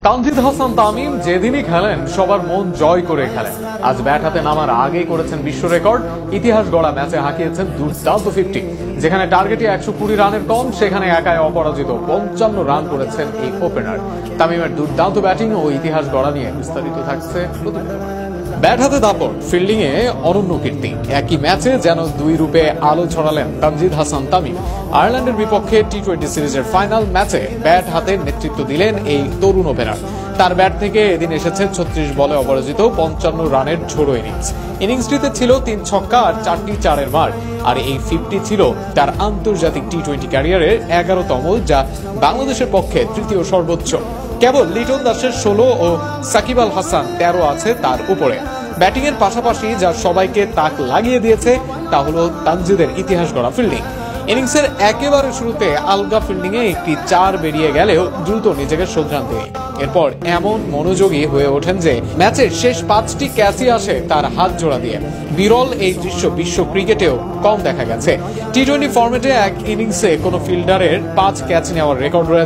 তানজিদ হাসান তামিম যেদিনই খেলেন সবার মন জয় করে খেলেন। আজ ব্যাট হাতে নামার আগেই করেছেন বিশ্ব রেকর্ড। ইতিহাস গড়া ম্যাচে হাঁকিয়েছেন দুর্দান্ত 50। যেখানে টার্গেটে 120 রানের কম, সেখানে একাই অপরাজিত 55 রান করেছেন এই ওপেনার। তামিমের দুর্দান্ত ব্যাটিং ও ইতিহাস গড়া নিয়ে বিস্তারিত থাকছে প্রতিবেদনে। ব্যাট হাতে দাপট, ফিল্ডিং এ অনন্য কীর্তি, একই ম্যাচে যেন দুই রূপে আলো ছড়ালেন তানজিদ হাসান তামিম। আয়ারল্যান্ডের বিপক্ষে টি-20 সিরিজের ফাইনাল ম্যাচে ব্যাট হাতে নেতৃত্ব দিলেন এই তরুণ ওপেনার। তার ব্যাট থেকে এদিন এসেছে 36 বলে অপরাজিত 55 রানের ঝোড়ো ইনিংসটিতে ছিল 3 ছক্কা আর 4টি চারের মার। আর এই 50 ছিল তার আন্তর্জাতিক টি-20 ক্যারিয়ারের 11তম, যা বাংলাদেশের পক্ষে তৃতীয় সর্বোচ্চ। কেবল লিটন দাসের 16 ও সাকিব আল হাসান 13 আছে তার উপরে। ব্যাটিং এর পাশাপাশি যা সবাইকে তাক লাগিয়ে দিয়েছে তা হলো তানজিদের ইতিহাস গড়া ফিল্ডিং। ইনিংসের একেবারে শুরুতে আলগা ফিল্ডিং এ একটি 4 বেরিয়ে গেলেও দ্রুত নিজেকে শোধরান তিনি। এরপর এমন মনোযোগী হয়ে ওঠেন যে ম্যাচের শেষ 5টি ক্যাচই আসে তার হাত জোড়া দিয়ে। বিরল এই দৃশ্য বিশ্ব ক্রিকেটেও কম দেখা গেছে। টি-20 ফরম্যাটে এক ইনিংসে কোনো ফিল্ডারের 5 ক্যাচ নেওয়ার রেকর্ড রয়েছে।